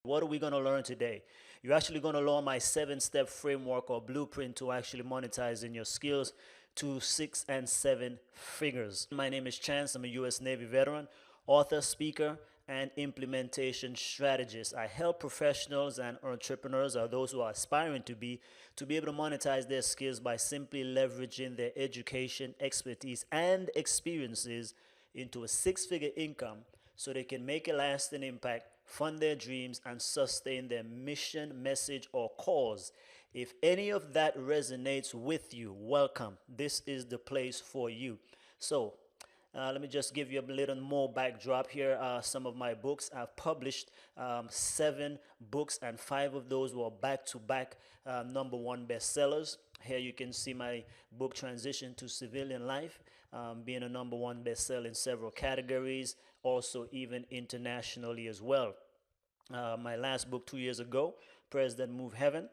What are we going to learn today? You're actually going to learn my 7-step framework or blueprint to actually monetizing your skills to 6 and 7 figures. My name is Chance. I'm a U.S. Navy veteran, author, speaker, and implementation strategist. I help professionals and entrepreneurs, or those who are aspiring to be able to monetize their skills by simply leveraging their education, expertise, and experiences into a 6-figure income so they can make a lasting impact, fund their dreams, and sustain their mission, message, or cause. If any of that resonates with you, welcome. This is the place for you. So, let me just give you a little more backdrop here. Some of my books. I've published 7 books, and 5 of those were back-to-back #1 bestsellers. Here you can see my book Transition to Civilian Life, being a #1 bestseller in several categories, also even internationally as well. My last book 2 years ago, President Move Heaven,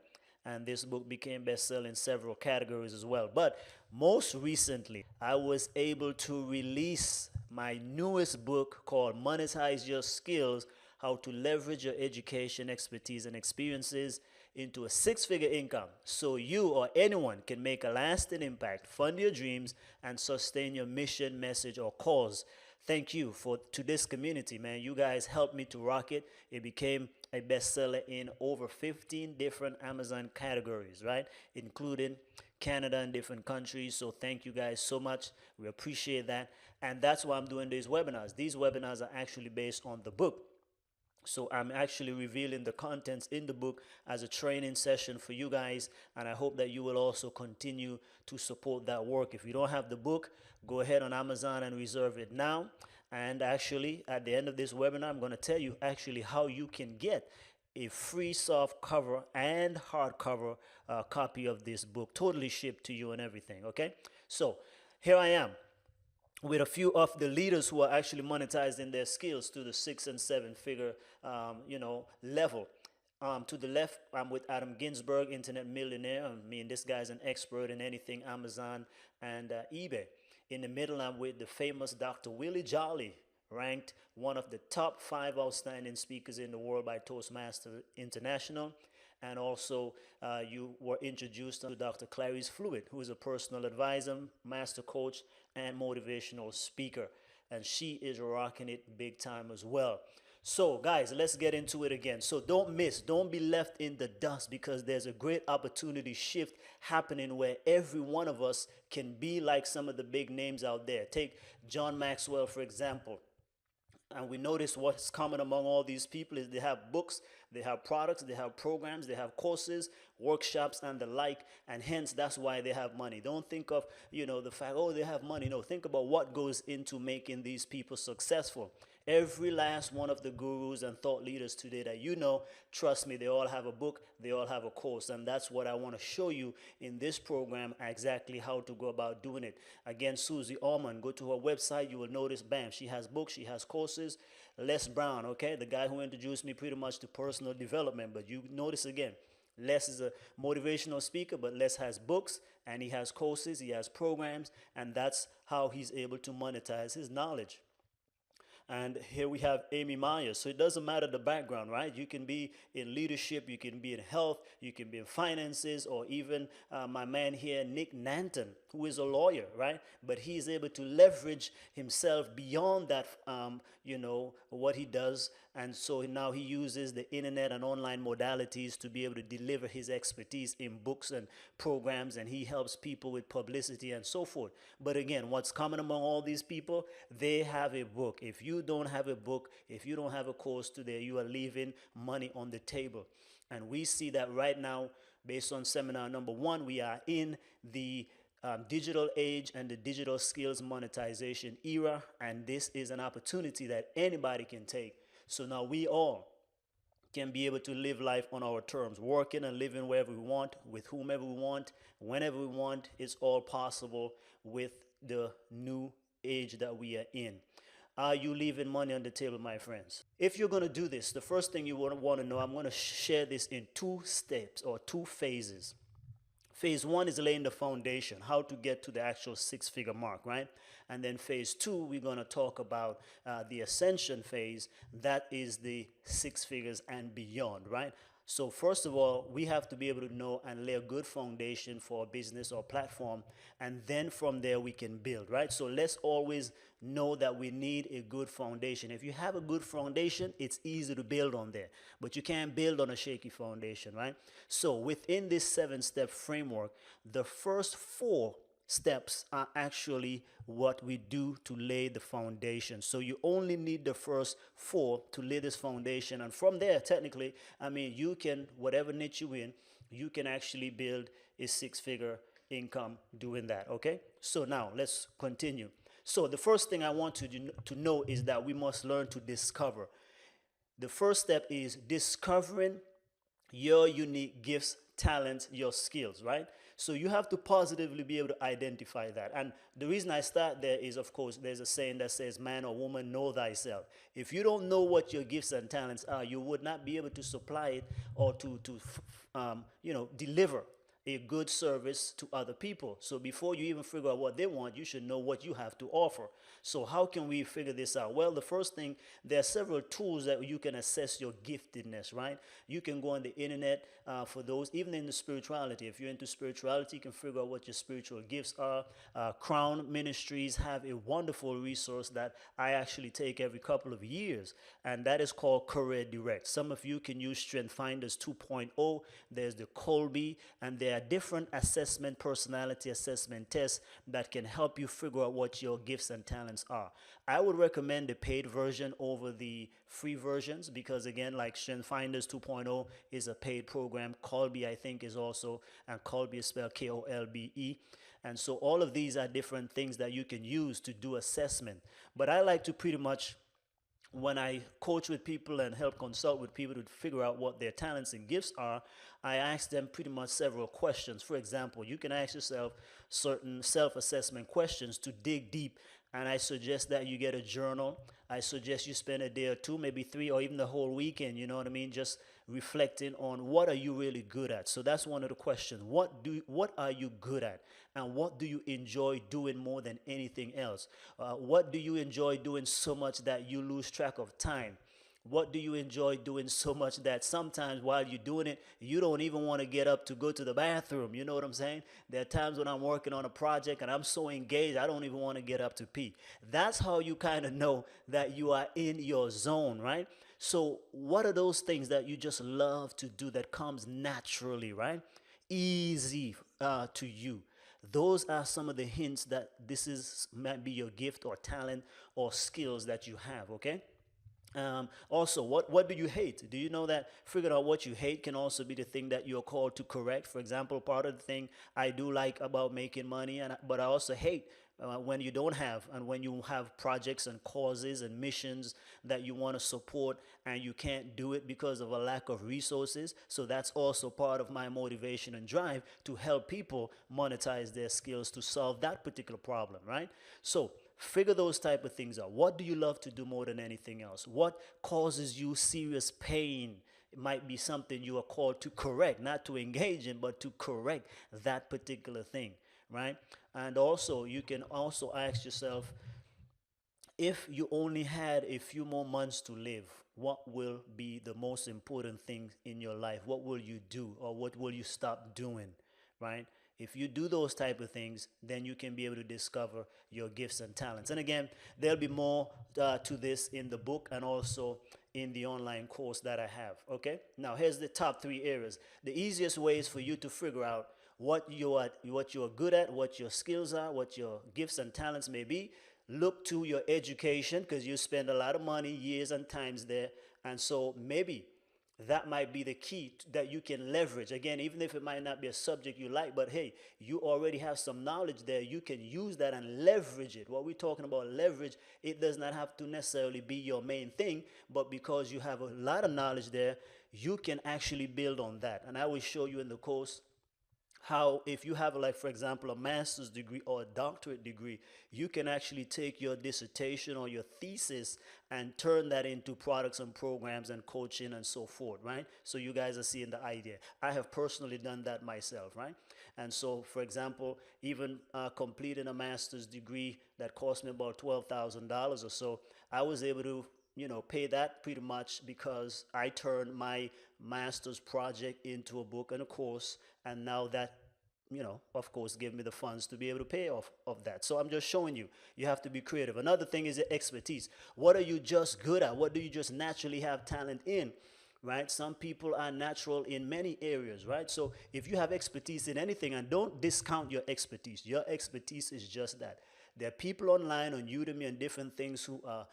and this book became bestseller in several categories as well. But most recently, I was able to release my newest book called Monetize Your Skills: How to Leverage Your Education, Expertise, and Experiences into a 6-figure income so you or anyone can make a lasting impact, fund your dreams, and sustain your mission, message, or cause. Thank you to this community, man. You guys helped me to rock it. It became a bestseller in over 15 different Amazon categories, right? Including Canada and different countries. So thank you guys so much. We appreciate that. And that's why I'm doing these webinars. These webinars are actually based on the book. So I'm actually revealing the contents in the book as a training session for you guys, and I hope that you will also continue to support that work. If you don't have the book, go ahead on Amazon and reserve it now. And actually, at the end of this webinar, I'm going to tell you actually how you can get a free soft cover and hardcover copy of this book, totally shipped to you and everything. Okay, so here I am with a few of the leaders who are actually monetizing their skills to the 6 and 7 figure, level. To the left, I'm with Adam Ginsberg, internet millionaire. I mean, this guy's an expert in anything Amazon and eBay. In the middle, I'm with the famous Dr. Willie Jolly, ranked one of the top 5 outstanding speakers in the world by Toastmasters International. And also, you were introduced to Dr. Clarice Fluid, who is a personal advisor, master coach, and motivational speaker. And she is rocking it big time as well. So, guys, let's get into it again. So don't be left in the dust, because there's a great opportunity shift happening where every one of us can be like some of the big names out there. Take John Maxwell, for example. And we notice what's common among all these people is they have books, they have products, they have programs, they have courses, workshops, and the like, and hence that's why they have money. Don't think of, the fact, oh, they have money. No, think about what goes into making these people successful. Every last one of the gurus and thought leaders today that trust me, they all have a book, they all have a course, and that's what I want to show you in this program, exactly how to go about doing it. Again, Susie Allman, go to her website, you will notice, bam, she has books, she has courses. Les Brown, okay, the guy who introduced me pretty much to personal development, but you notice again, Les is a motivational speaker, but Les has books and he has courses, he has programs, and that's how he's able to monetize his knowledge. And here we have Amy Myers. So it doesn't matter the background, right? You can be in leadership, you can be in health, you can be in finances, or even my man here, Nick Nanton, who is a lawyer, right? But he's able to leverage himself beyond that, what he does. And so now he uses the internet and online modalities to be able to deliver his expertise in books and programs, and he helps people with publicity and so forth. But again, what's common among all these people? They have a book. If you don't have a book, if you don't have a course today, you are leaving money on the table. And we see that right now, based on seminar #1, we are in the digital age and the digital skills monetization era, and this is an opportunity that anybody can take. So now we all can be able to live life on our terms, working and living wherever we want, with whomever we want, whenever we want. It's all possible with the new age that we are in. Are you leaving money on the table, my friends? If you're going to do this, the first thing you want to know, I'm going to share this in 2 steps or 2 phases. Phase 1 is laying the foundation, how to get to the actual 6-figure mark, right? And then phase two, we're going to talk about the ascension phase. That is the six figures and beyond, right? So first of all, we have to be able to know and lay a good foundation for a business or platform, and then from there we can build, right? So let's always know that we need a good foundation. If you have a good foundation, it's easy to build on there, but you can't build on a shaky foundation, right? So within this 7-step framework, the first 4 steps are actually what we do to lay the foundation. So you only need the first 4 to lay this foundation, and from there, technically, I mean, you can, whatever niche you in, you can actually build a 6-figure income doing that. Okay, so now let's continue. So the first thing I want you to know is that we must learn to discover. The first step is discovering your unique gifts, talents, your skills, right? So you have to positively be able to identify that. And the reason I start there is, of course, there's a saying that says, man or woman, know thyself. If you don't know what your gifts and talents are, you would not be able to supply it or to deliver a good service to other people. So before you even figure out what they want, you should know what you have to offer. So how can we figure this out? Well, the first thing, there are several tools that you can assess your giftedness, right? You can go on the internet for those, even in the spirituality. If you're into spirituality, you can figure out what your spiritual gifts are. Crown Ministries have a wonderful resource that I actually take every couple of years, and that is called Career Direct. Some of you can use Strength Finders 2.0. There's the Colby, and there are different personality assessment tests that can help you figure out what your gifts and talents are. I would recommend the paid version over the free versions because, again, like Strength Finders 2.0 is a paid program. Colby, I think, is also, and Colby is spelled Kolbe. And so all of these are different things that you can use to do assessment. But I like to pretty much, when I coach with people and help consult with people to figure out what their talents and gifts are, I ask them pretty much several questions. For example, you can ask yourself certain self-assessment questions to dig deep, and I suggest that you get a journal. I suggest you spend a day or two, maybe 3, or even the whole weekend, you know what I mean, just reflecting on what are you really good at. So that's one of the questions. What are you good at? And what do you enjoy doing more than anything else? What do you enjoy doing so much that you lose track of time? What do you enjoy doing so much that sometimes while you're doing it, you don't even want to get up to go to the bathroom? You know what I'm saying? There are times when I'm working on a project and I'm so engaged, I don't even want to get up to pee. That's how you kind of know that you are in your zone, right? So what are those things that you just love to do that comes naturally, right? Easy to you. Those are some of the hints that might be your gift or talent or skills that you have, okay? Also, what do you hate? Do you know that figuring out what you hate can also be the thing that you're called to correct? For example, part of the thing I do like about making money, but I also hate when you don't have, and when you have projects and causes and missions that you want to support and you can't do it because of a lack of resources. So that's also part of my motivation and drive to help people monetize their skills to solve that particular problem, right? So figure those type of things out. What do you love to do more than anything else? What causes you serious pain? It might be something you are called to correct, not to engage in, but to correct that particular thing, right? And also, you can also ask yourself, if you only had a few more months to live, what will be the most important thing in your life? What will you do, or what will you stop doing, right? If you do those type of things, then you can be able to discover your gifts and talents. And again, there'll be more to this in the book and also in the online course that I have, okay? Now, here's the top 3 areas. The easiest ways for you to figure out what you're good at, what your skills are, what your gifts and talents may be. Look to your education, because you spend a lot of money, years and times there, and so maybe that might be the key that you can leverage. Again, even if it might not be a subject you like, but hey, you already have some knowledge there. You can use that and leverage it. What we're talking about leverage, it does not have to necessarily be your main thing, but because you have a lot of knowledge there, you can actually build on that. And I will show you in the course how if you have, like, for example, a master's degree or a doctorate degree, you can actually take your dissertation or your thesis and turn that into products and programs and coaching and so forth, right? So you guys are seeing the idea. I have personally done that myself, right? And so, for example, even completing a master's degree that cost me about $12,000 or so, I was able to, pay that pretty much because I turned my master's project into a book and a course, and now that, of course, give me the funds to be able to pay off of that. So I'm just showing you, you have to be creative. Another thing is your expertise. What are you just good at? What do you just naturally have talent in? Right? Some people are natural in many areas, right? So if you have expertise in anything, and don't discount your expertise is just that. There are people online on Udemy and different things who are,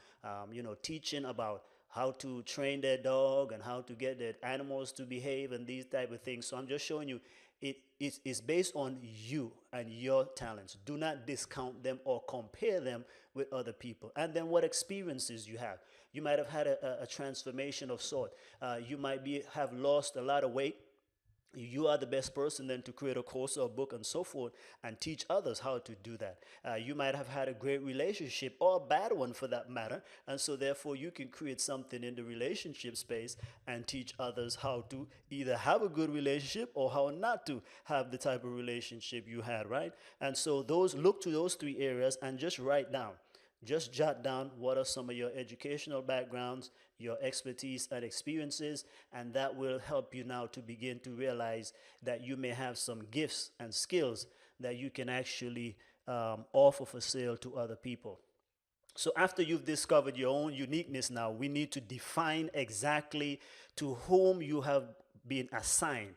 teaching about how to train their dog and how to get their animals to behave and these type of things. So I'm just showing you it's based on you and your talents. Do not discount them or compare them with other people. And then what experiences you have. You might have had a transformation of sort. You might have lost a lot of weight. You are the best person then to create a course or a book and so forth and teach others how to do that. You might have had a great relationship or a bad one for that matter, and so therefore you can create something in the relationship space and teach others how to either have a good relationship or how not to have the type of relationship you had, right? And so look to those three areas and just write down. Just jot down what are some of your educational backgrounds, your expertise and experiences, and that will help you now to begin to realize that you may have some gifts and skills that you can actually offer for sale to other people. So after you've discovered your own uniqueness, now we need to define exactly to whom you have been assigned.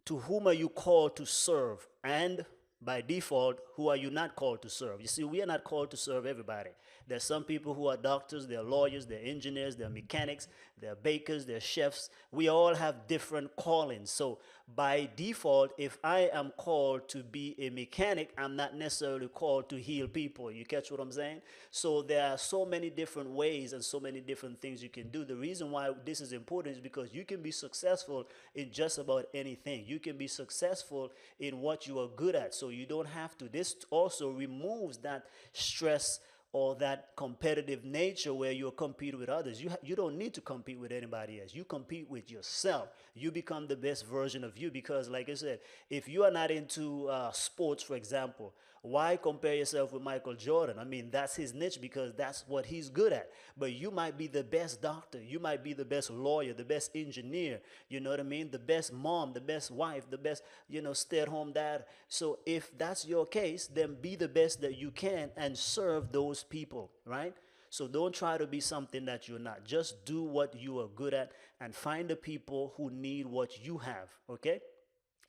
To whom are you called to serve? And by default, who are you not called to serve? You see, we are not called to serve everybody. There's some people who are doctors, they're lawyers, they're engineers, they're mechanics, they're bakers, they're chefs. We all have different callings. So by default, if I am called to be a mechanic, I'm not necessarily called to heal people. You catch what I'm saying? So there are so many different ways and so many different things you can do. The reason why this is important is because you can be successful in just about anything. You can be successful in what you are good at. So you don't have to. This also removes that stress or that competitive nature where you compete with others. You don't need to compete with anybody else. You compete with yourself. You become the best version of you because, like I said, if you are not into sports, for example, why compare yourself with Michael Jordan? I mean, that's his niche because that's what he's good at. But you might be the best doctor. You might be the best lawyer, the best engineer. You know what I mean? The best mom, the best wife, the best, stay-at-home dad. So if that's your case, then be the best that you can and serve those people, right? So don't try to be something that you're not. Just do what you are good at and find the people who need what you have, okay?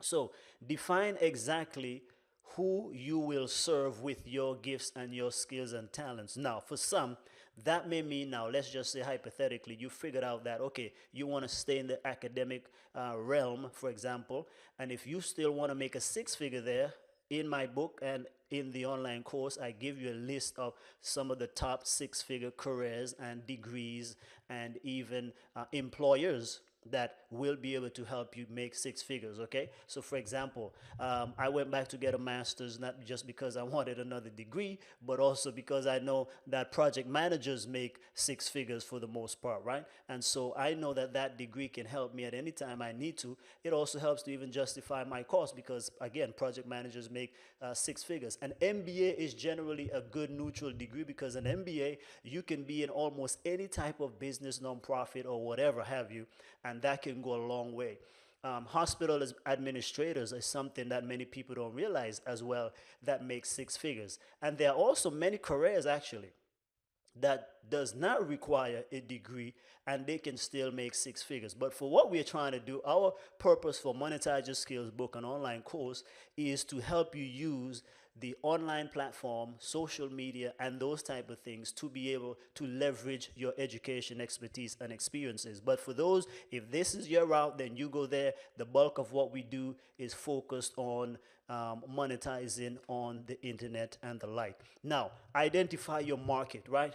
So define exactly who you will serve with your gifts and your skills and talents. Now, for some, that may mean now, let's just say hypothetically, you figured out that, okay, you want to stay in the academic realm, for example, and if you still want to make a six-figure there, in my book and in the online course, I give you a list of some of the top six-figure careers and degrees and even employers that will be able to help you make six figures, okay? So for example, I went back to get a master's not just because I wanted another degree, but also because I know that project managers make six figures for the most part, right? And so I know that that degree can help me at any time I need to. It also helps to even justify my cost because, again, project managers make six figures. An MBA is generally a good neutral degree because an MBA, you can be in almost any type of business, nonprofit, or whatever have you, and that can go a long way. Hospital administrators is something that many people don't realize as well that makes six figures. And there are also many careers actually that does not require a degree and they can still make six figures. But for what we're trying to do, our purpose for Monetize Your Skills book and online course is to help you use the online platform, social media, and those type of things to be able to leverage your education, expertise, and experiences. But for those, if this is your route, then you go there. The bulk of what we do is focused on monetizing on the internet and the like. Now, identify your market, right?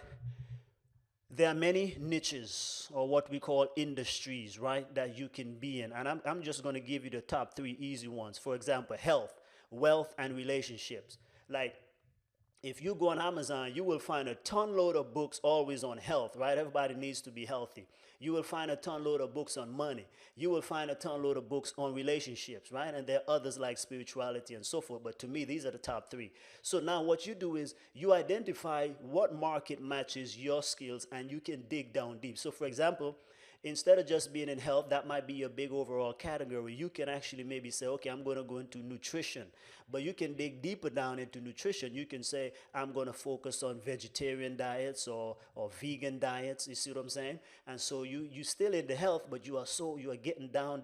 there are many niches or what we call industries, right, that you can be in. And I'm just going to give you the top three easy ones. For example, health, wealth, and relationships. Like, if you go on Amazon, you will find a ton load of books always on health, right? Everybody needs to be healthy. You will find a ton load of books on money. You will find a ton load of books on relationships, right? And there are others like spirituality and so forth. But to me, these are the top three. So now what you do is you identify what market matches your skills and you can dig down deep. So for example, instead of just being in health, that might be a big overall category. You can actually maybe say, okay, I'm going to go into nutrition. But you can dig deeper down into nutrition. You can say, I'm going to focus on vegetarian diets or vegan diets. You see what I'm saying? And so you still in the health, but you are getting down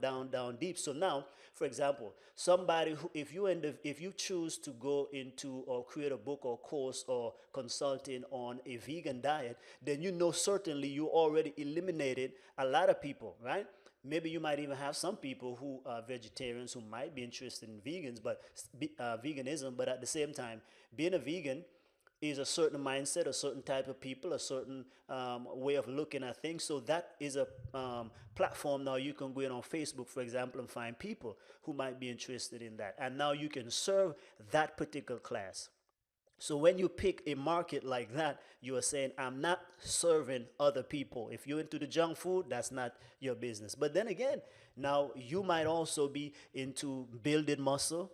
deep. So now, for example, somebody who, if you choose to go into or create a book or course or consulting on a vegan diet, then you know certainly you already eliminated a lot of people, right? Maybe you might even have some people who are vegetarians who might be interested in veganism, but at the same time, being a vegan is a certain mindset, a certain type of people, a certain way of looking at things. So that is a platform now you can go in on Facebook, for example, and find people who might be interested in that. And now you can serve that particular class. So when you pick a market like that, you are saying, I'm not serving other people. If you're into the junk food, that's not your business. But then again, now you might also be into building muscle,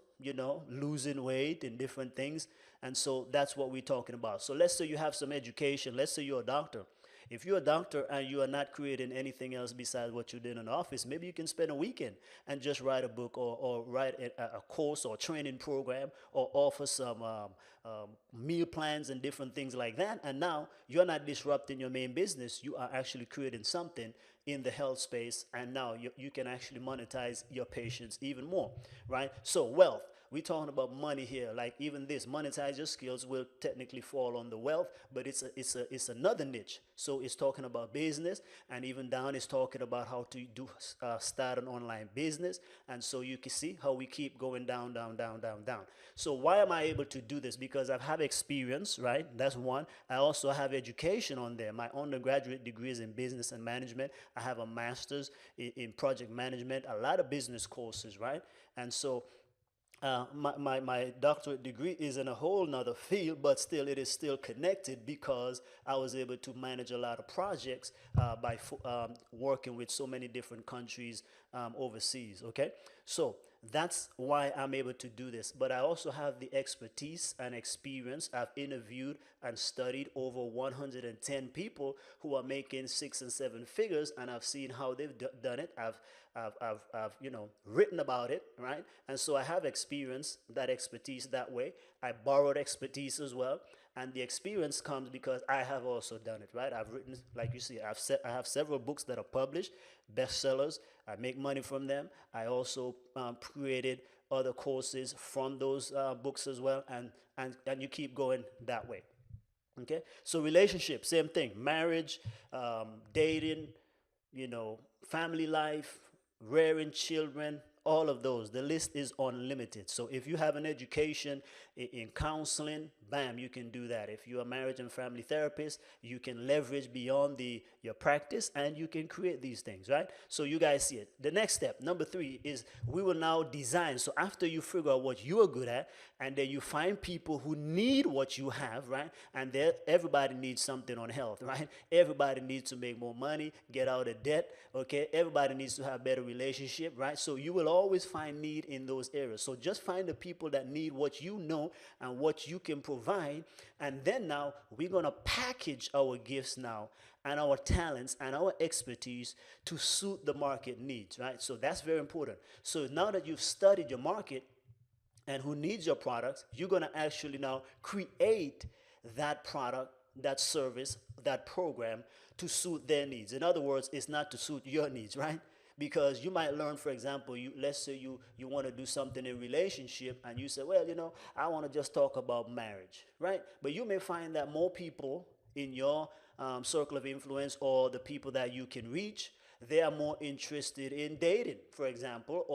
losing weight and different things. And so that's what we're talking about. So let's say you have some education. Let's say you're a doctor. If you're a doctor and you are not creating anything else besides what you did in the office, maybe you can spend a weekend and just write a book or write a course or training program or offer some meal plans and different things like that. And now you're not disrupting your main business. You are actually creating something in the health space. And now you can actually monetize your patients even more, right? So wealth. We're talking about money here. Like even this, monetize your skills will technically fall on the wealth, but it's another niche. So it's talking about business, and even down is talking about how to start an online business. And so you can see how we keep going down. So why am I able to do this? Because I've had experience, right? That's one. I also have education on there. My undergraduate degree is in business and management. I have a master's in project management, a lot of business courses, right? And so my doctorate degree is in a whole nother field, but still it is still connected because I was able to manage a lot of projects by working with so many different countries overseas. Okay, so that's why I'm able to do this. But I also have the expertise and experience. I've interviewed and studied over 110 people who are making 6 and 7 figures, and I've seen how they've done it. I've written about it, right? And so I have experience, that expertise that way. I borrowed expertise as well, and the experience comes because I have also done it, right? I've written, like you see, I have several books that are published, bestsellers. I make money from them. I also created other courses from those books as well, and you keep going that way. Okay, so relationship, same thing, marriage, dating, family life, rearing children, all of those. The list is unlimited. So if you have an education in counseling, bam, you can do that. If you're a marriage and family therapist, you can leverage beyond your practice and you can create these things, right? So you guys see it. The next step, number 3, is we will now design. So after you figure out what you are good at, and then you find people who need what you have, right? And everybody needs something on health, right? Everybody needs to make more money, get out of debt, okay? Everybody needs to have better relationship, right? So you will always find need in those areas. So just find the people that need what you know and what you can provide. And then now we're going to package our gifts now and our talents and our expertise to suit the market needs, right? So that's very important. So now that you've studied your market and who needs your products, you're going to actually now create that product, that service, that program to suit their needs. In other words, it's not to suit your needs, right? Because you might learn, for example, let's say you want to do something in relationship and you say, well, I want to just talk about marriage, right? But you may find that more people in your circle of influence or the people that you can reach, They are more interested in dating, for example,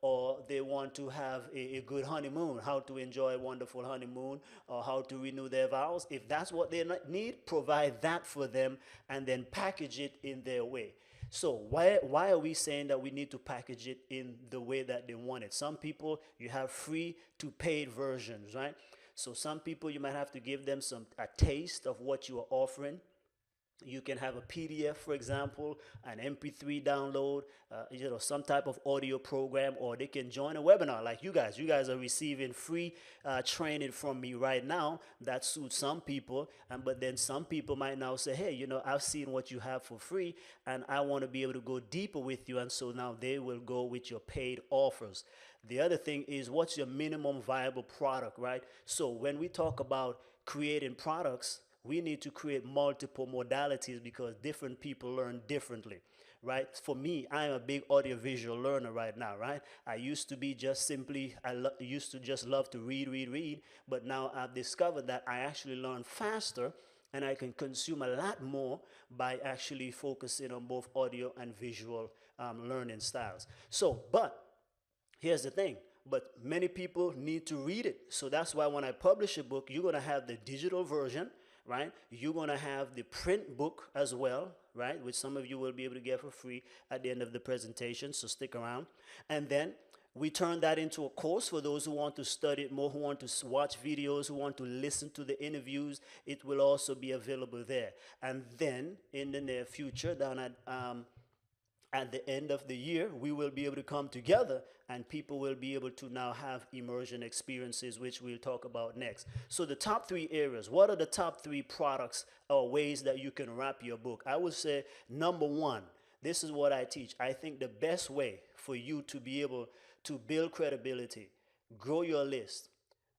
or they want to have a good honeymoon, how to enjoy a wonderful honeymoon, or how to renew their vows. If that's what they need, provide that for them and then package it in their way. So why are we saying that we need to package it in the way that they want it? Some people, you have free to paid versions, right? So some people, you might have to give them a taste of what you are offering. You can have a PDF, for example, an MP3 download, some type of audio program, or they can join a webinar like you guys. You guys are receiving free training from me right now. That suits some people, but then some people might now say, hey, I've seen what you have for free, and I want to be able to go deeper with you, and so now they will go with your paid offers. The other thing is, what's your minimum viable product, right? So when we talk about creating products, we need to create multiple modalities because different people learn differently, right? For me, I'm a big audiovisual learner right now, right? I used to be just simply, used to just love to read, but now I've discovered that I actually learn faster and I can consume a lot more by actually focusing on both audio and visual learning styles. So, but here's the thing, but many people need to read it. So that's why when I publish a book, you're going to have the digital version, right? You're going to have the print book as well, right? Which some of you will be able to get for free at the end of the presentation, so stick around. And then we turn that into a course for those who want to study it more, who want to watch videos, who want to listen to the interviews. It will also be available there. And then in the near future, down at the end of the year, we will be able to come together and people will be able to now have immersion experiences, which we'll talk about next. So the top 3 areas, what are the top 3 products or ways that you can wrap your book? I would say number 1, this is what I teach. I think the best way for you to be able to build credibility, grow your list,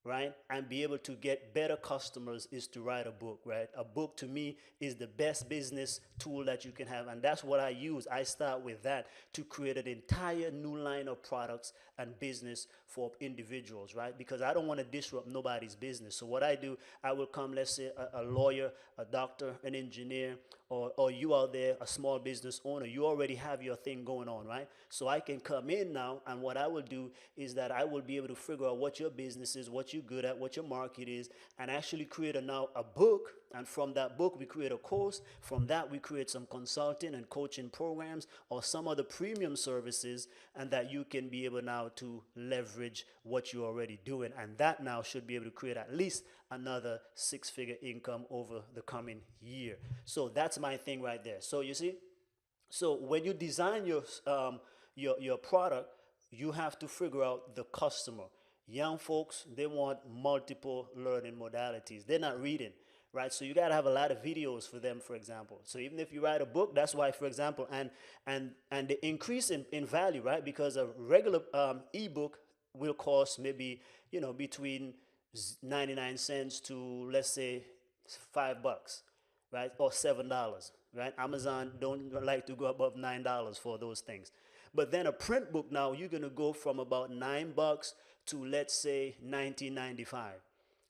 right, and be able to get better customers is to write a book, right? A book to me is the best business tool that you can have, and that's what I use. I start with that to create an entire new line of products and business for individuals, right? Because I don't want to disrupt nobody's business. So what I do, I will come, let's say a lawyer, a doctor, an engineer, or you out there, a small business owner, you already have your thing going on, right? So I can come in now, and what I will do is that I will be able to figure out what your business is, what you're good at, what your market is, and actually create now a book. And from that book, we create a course. From that, we create some consulting and coaching programs or some other premium services, and that you can be able now to leverage what you're already doing. And that now should be able to create at least another 6-figure income over the coming year. So that's my thing right there. So you see, so when you design your product, you have to figure out the customer. Young folks, they want multiple learning modalities. They're not reading, right? So you got to have a lot of videos for them, for example. So even if you write a book, that's why, for example, and the increase in value, right? Because a regular ebook will cost maybe, between 99 cents to, let's say, $5, right? Or $7, right? Amazon don't like to go above $9 for those things. But then a print book now, you're going to go from about $9 to, let's say, $19.95,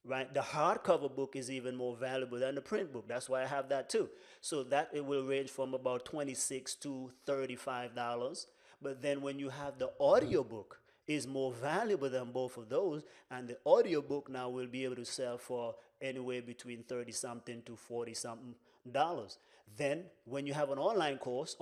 right? The hardcover book is even more valuable than the print book. That's why I have that too. So that it will range from about $26 to $35. But then when you have the audio book, is more valuable than both of those, and the audiobook now will be able to sell for anywhere between 30 something to 40 something dollars. Then when you have an online course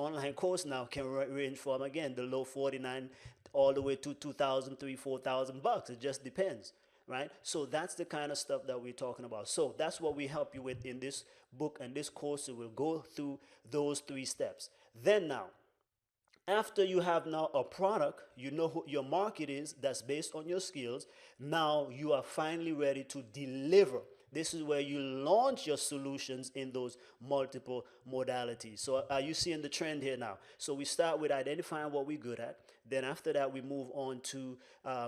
now can range from, again, the low 49 all the way to 2,000, 3,000, 4,000 bucks. It just depends, right? So that's the kind of stuff that we're talking about. So that's what we help you with in this book and this course. So we'll go through those 3 steps. Then now, after you have now a product, you know who your market is, that's based on your skills. Now you are finally ready to deliver. This is where you launch your solutions in those multiple modalities. So are you seeing the trend here now? So we start with identifying what we're good at. Then after that, we move on to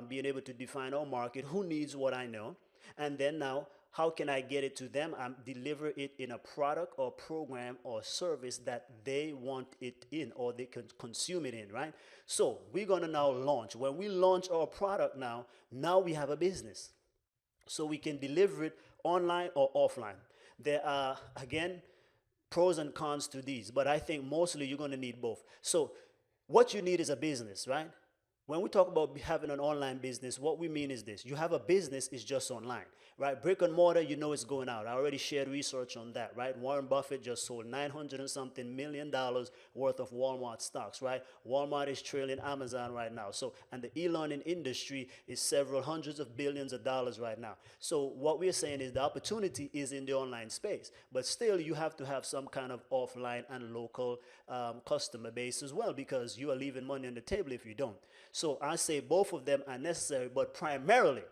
being able to define our market. Who needs what I know? And then now, how can I get it to them? Deliver it in a product or program or service that they want it in, or they can consume it in, right? So we're going to now launch. When we launch our product now we have a business. So we can deliver it online or offline. There are, again, pros and cons to these, but I think mostly you're going to need both. So what you need is a business, right? When we talk about having an online business, what we mean is this. You have a business, it's just online, right? Brick and mortar, you know it's going out. I already shared research on that, right? Warren Buffett just sold 900 and something million dollars worth of Walmart stocks, right? Walmart is trailing Amazon right now. So, and the e-learning industry is several hundreds of billions of dollars right now. So what we're saying is the opportunity is in the online space, but still you have to have some kind of offline and local customer base as well, because you are leaving money on the table if you don't. So I say both of them are necessary, but primarily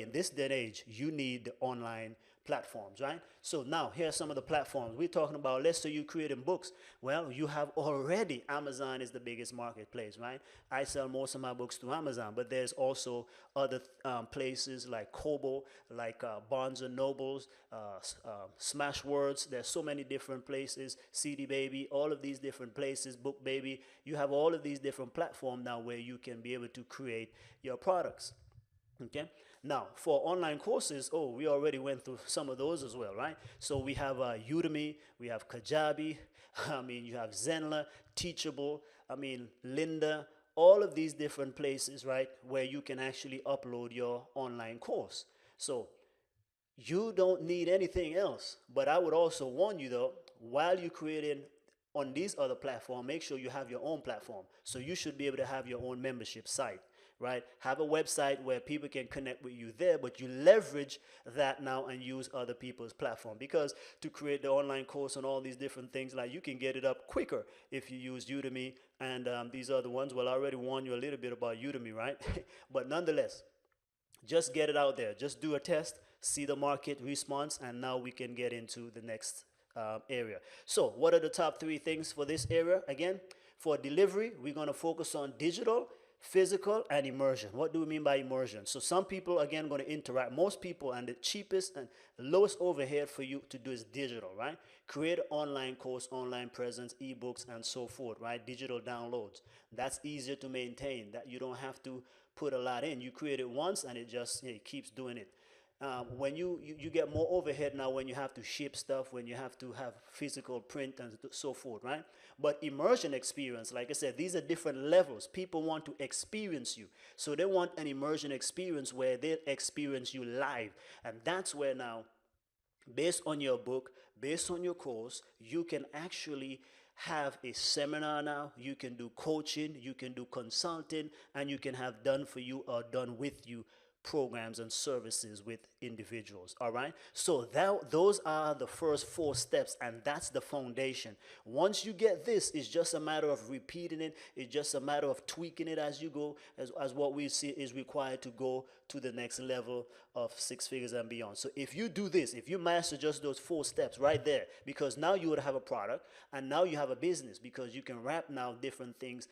in this day and age, you need the online platforms, right? So now here are some of the platforms we're talking about. Let's say you're creating books. Well, you have already, Amazon is the biggest marketplace, right? I sell most of my books through Amazon, but there's also other places like Kobo, like Barnes and Nobles, Smashwords. There's so many different places, CD Baby, all of these different places, Book Baby. You have all of these different platforms now where you can be able to create your products. Okay. Now, for online courses, oh, we already went through some of those as well, right? So we have Udemy, we have Kajabi, I mean, you have Zenla, Teachable, I mean, Linda, all of these different places, right, where you can actually upload your online course. So you don't need anything else. But I would also warn you though, while you're creating on these other platforms, make sure you have your own platform. So you should be able to have your own membership site, right? Have a website where people can connect with you there, but you leverage that now and use other people's platform. Because to create the online course and all these different things, like you can get it up quicker if you use Udemy and these other ones. Well, I already warned you a little bit about Udemy, right? But nonetheless, just get it out there. Just do a test, see the market response, and now we can get into the next area. So what are the top three things for this area? Again, for delivery, we're going to focus on digital, physical, and immersion. What do we mean by immersion? So some people, again, going to interact. Most people, and the cheapest and lowest overhead for you to do is digital, right? Create an online course, online presence, ebooks, and so forth, right? Digital downloads. That's easier to maintain. That you don't have to put a lot in. You create it once, and it keeps doing it. When you get more overhead now when you have to ship stuff, when you have to have physical print and so forth, right? But immersion experience, like I said, these are different levels. People want to experience you. So they want an immersion experience where they experience you live. And that's where now, based on your book, based on your course, you can actually have a seminar now, you can do coaching, you can do consulting, and you can have done for you or done with you programs and services with individuals. All right, so those are the first four steps, and that's the foundation. Once you get this, it's just a matter of repeating it. It's just a matter of tweaking it as you go, as what we see is required to go to the next level of six figures and beyond. So if you do this, if you master just those four steps right there, because now you would have a product and now you have a business, because you can wrap now different things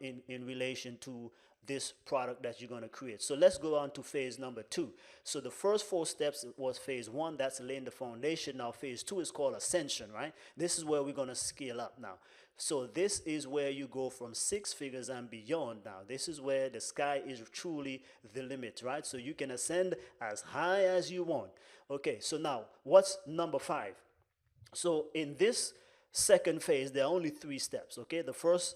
in relation to this product that you're going to create. So let's go on to phase number two. So the first four steps was phase one, that's laying the foundation. Now phase two is called ascension, right? This is where we're going to scale up now. So this is where you go from six figures and beyond now. This is where the sky is truly the limit, right? So you can ascend as high as you want. Okay, so now what's number five? So in this second phase, there are only three steps, okay? The first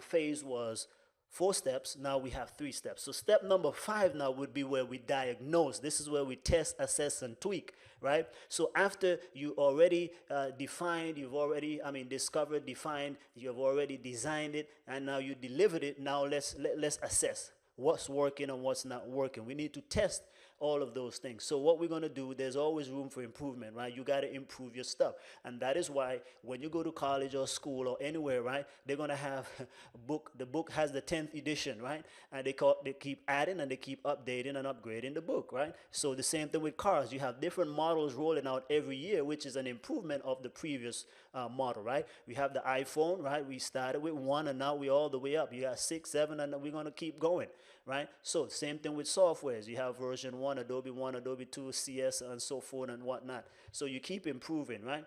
phase was four steps. Now we have three steps. So step number five now would be where we diagnose. This is where we test, assess, and tweak, right? So after you already defined, you've already, discovered, defined, you've already designed it, and now you delivered it. Now let's assess what's working and what's not working. We need to test all of those things. So what we're going to do, there's always room for improvement, right? You got to improve your stuff. And that is why when you go to college or school or anywhere, right, they're going to have a book. The book has the 10th edition, right? And they keep adding and they keep updating and upgrading the book, right? So the same thing with cars. You have different models rolling out every year, which is an improvement of the previous model, right? We have the iPhone, right? We started with one and now we're all the way up. You got 6, 7, and we're going to keep going, right? So same thing with softwares. You have version 1, Adobe 2, CS, and so forth and whatnot. So you keep improving, right?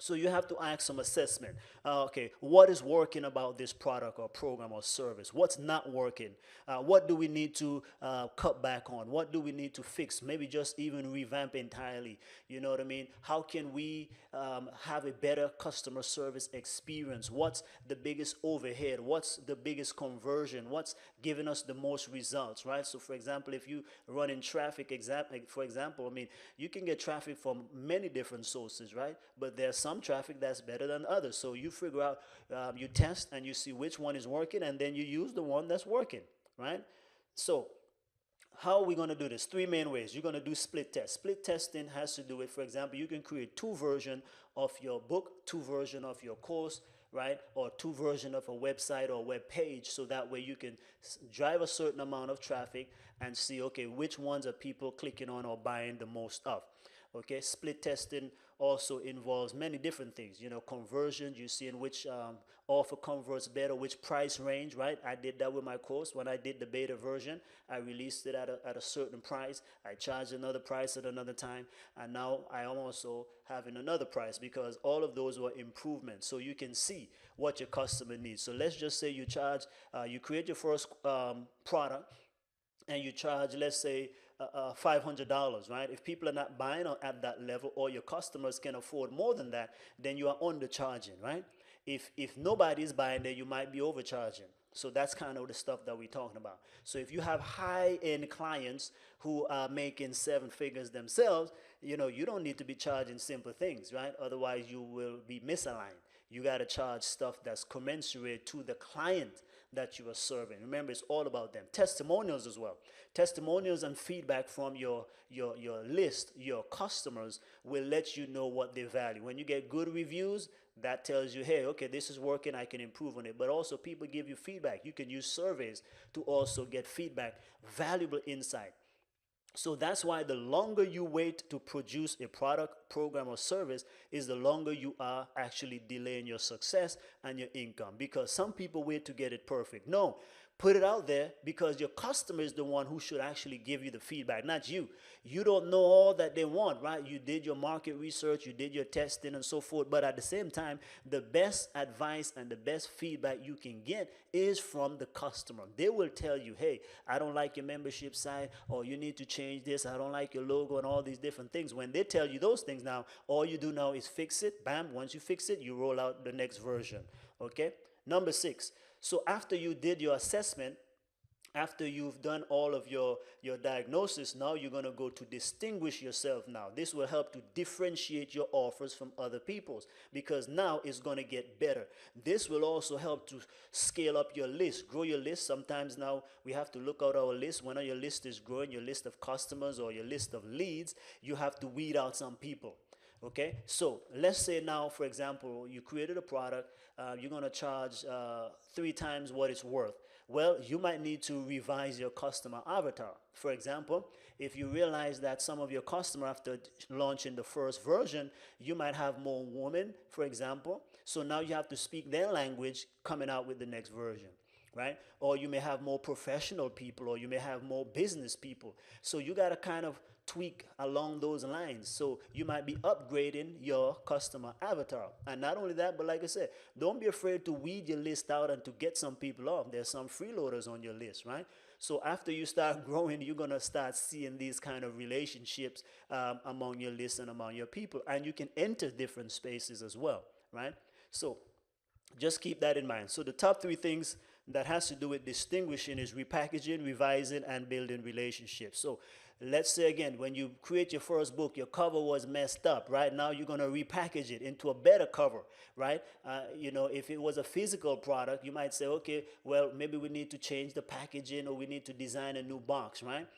So you have to ask some assessment. Okay, what is working about this product or program or service? What's not working? What do we need to cut back on? What do we need to fix? Maybe just even revamp entirely. You know what I mean? How can we have a better customer service experience? What's the biggest overhead? What's the biggest conversion? What's giving us the most results, right? So, for example, if you run in traffic, for example, I mean, you can get traffic from many different sources, right? But there's some traffic that's better than others. So you figure out, you test and you see which one is working, and then you use the one that's working, right? So how are we going to do this? Three main ways. You're going to do split test. Split testing has to do with, for example, you can create two versions of your book, two versions of your course, right? Or two versions of a website or web page, so that way you can drive a certain amount of traffic and see, okay, which ones are people clicking on or buying the most of. Okay, split testing also involves many different things. You know, conversions, you see in which offer converts better, which price range, right? I did that with my course. When I did the beta version, I released it at a certain price. I charged another price at another time. And now I am also having another price, because all of those were improvements. So you can see what your customer needs. So let's just say you charge, you create your first product, and you charge, let's say, $500, right? If people are not buying at that level, or your customers can afford more than that, then you are undercharging, right? If nobody is buying, then you might be overcharging. So that's kind of the stuff that we're talking about. So if you have high-end clients who are making seven figures themselves, you know, you don't need to be charging simple things, right? Otherwise, you will be misaligned. You got to charge stuff that's commensurate to the client that you are serving. Remember, it's all about them. Testimonials as well. Testimonials and feedback from your list, your customers, will let you know what they value. When you get good reviews, that tells you, hey, okay, this is working, I can improve on it. But also, people give you feedback. You can use surveys to also get feedback, valuable insight. So that's why the longer you wait to produce a product, program, or service is the longer you are actually delaying your success and your income. Because some people wait to get it perfect. No, put it out there, because your customer is the one who should actually give you the feedback, not you. You don't know all that they want, right? You did your market research, you did your testing and so forth. But at the same time, the best advice and the best feedback you can get is from the customer. They will tell you, hey, I don't like your membership site, or you need to change this. I don't like your logo, and all these different things. When they tell you those things, now all you do now is fix it. Bam, once you fix it, you roll out the next version. Okay? Number 6. So after you did your assessment, after you've done all of your diagnosis, now you're going to go to distinguish yourself. Now this will help to differentiate your offers from other people's, because now it's going to get better. This will also help to scale up your list, grow your list. Sometimes now we have to look at our list. When your list is growing, your list of customers or your list of leads, you have to weed out some people. Okay, so let's say now, for example, you created a product, you're going to charge 3 times what it's worth. Well, you might need to revise your customer avatar. For example, if you realize that some of your customer, after launching the first version, you might have more women, for example. So now you have to speak their language coming out with the next version, right? Or you may have more professional people, or you may have more business people. So you got to kind of tweak along those lines. So you might be upgrading your customer avatar. And not only that, but like I said, don't be afraid to weed your list out and to get some people off. There's some freeloaders on your list, right? So after you start growing, you're going to start seeing these kind of relationships among your list and among your people. And you can enter different spaces as well, right? So just keep that in mind. So the top 3 things that has to do with distinguishing is repackaging, revising, and building relationships. So let's say again, when you create your first book, your cover was messed up, right? Now you're going to repackage it into a better cover, right? You know, if it was a physical product, you might say, okay, well, maybe we need to change the packaging, or we need to design a new box, right?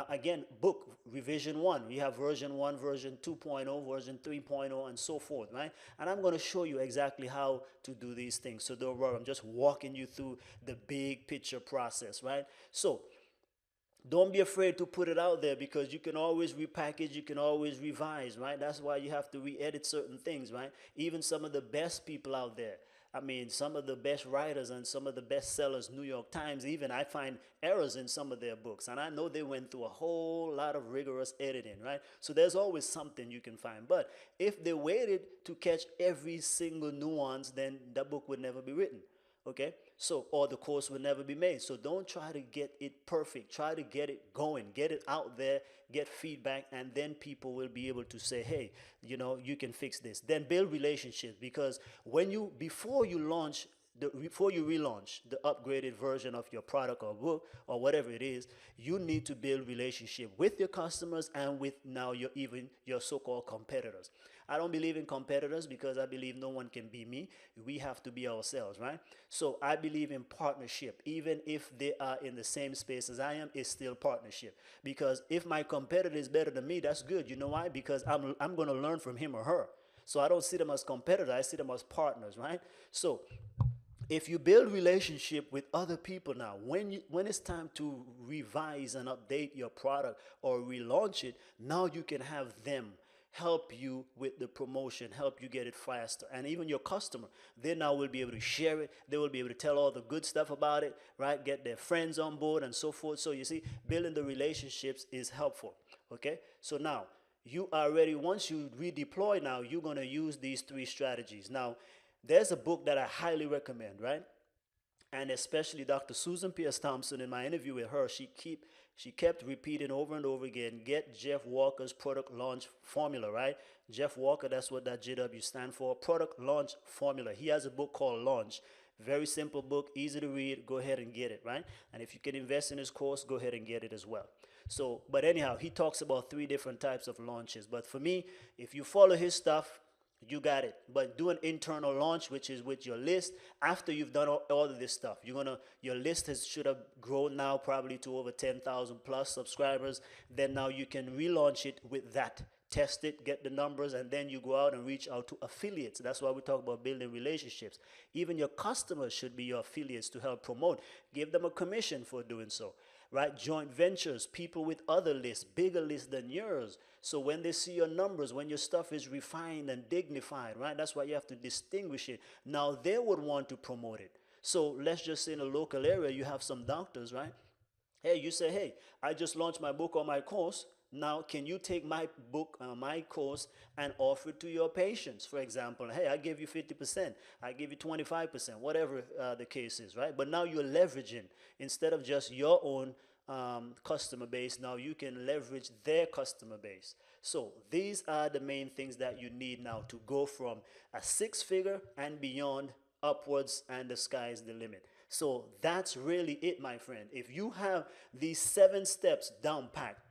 Again, book revision 1. We have version 1, version 2.0, version 3.0, and so forth, right? And I'm going to show you exactly how to do these things. So don't worry, I'm just walking you through the big picture process, right? So don't be afraid to put it out there, because you can always repackage, you can always revise, right? That's why you have to re-edit certain things, right? Even some of the best people out there, I mean, some of the best writers and some of the best sellers, New York Times, even I find errors in some of their books. And I know they went through a whole lot of rigorous editing, right? So there's always something you can find. But if they waited to catch every single nuance, then that book would never be written. Okay, so or the course will never be made. So don't try to get it perfect. Try to get it going, get it out there, get feedback, and then people will be able to say, hey, you know, you can fix this. Then build relationships, because when you before you launch before you relaunch the upgraded version of your product or book or whatever it is, you need to build relationship with your customers and with now your even your so-called competitors. I don't believe in competitors because I believe no one can be me. We have to be ourselves, right? So I believe in partnership. Even if they are in the same space as I am, it's still partnership. Because if my competitor is better than me, that's good. You know why? Because I'm going to learn from him or her. So I don't see them as competitors. I see them as partners, right? So if you build relationship with other people now, when it's time to revise and update your product or relaunch it, now you can have them help you with the promotion, help you get it faster. And even your customer, they now will be able to share it. They will be able to tell all the good stuff about it, right? Get their friends on board and so forth. So you see, building the relationships is helpful. Okay, so now you are ready. Once you redeploy, now you're going to use these three strategies. Now there's a book that I highly recommend, right? And especially Dr. Susan Pierce Thompson, in my interview with her, she kept repeating over and over again, get Jeff Walker's product launch formula, right? Jeff Walker, that's what that JW stand for, product launch formula. He has a book called Launch. Very simple book, easy to read. Go ahead and get it, right? And if you can invest in his course, go ahead and get it as well. So, but anyhow, he talks about three different types of launches. But for me, if you follow his stuff, you got it. But do an internal launch, which is with your list. After you've done all of this stuff, your list should have grown now probably to over 10,000 plus subscribers. Then now you can relaunch it with that. Test it, get the numbers, and then you go out and reach out to affiliates. That's why we talk about building relationships. Even your customers should be your affiliates to help promote. Give them a commission for doing so, right? Joint ventures, people with other lists, bigger lists than yours. So when they see your numbers, when your stuff is refined and dignified, right? That's why you have to distinguish it. Now they would want to promote it. So let's just say in a local area, you have some doctors, right? Hey, you say, hey, I just launched my book or my course. Now, can you take my book, my course, and offer it to your patients? For example, hey, I give you 50%, I give you 25%, whatever the case is, right? But now you're leveraging instead of just your own customer base. Now you can leverage their customer base. So these are the main things that you need now to go from a six-figure and beyond upwards, and the sky is the limit. So that's really it, my friend. If you have these 7 steps down packed,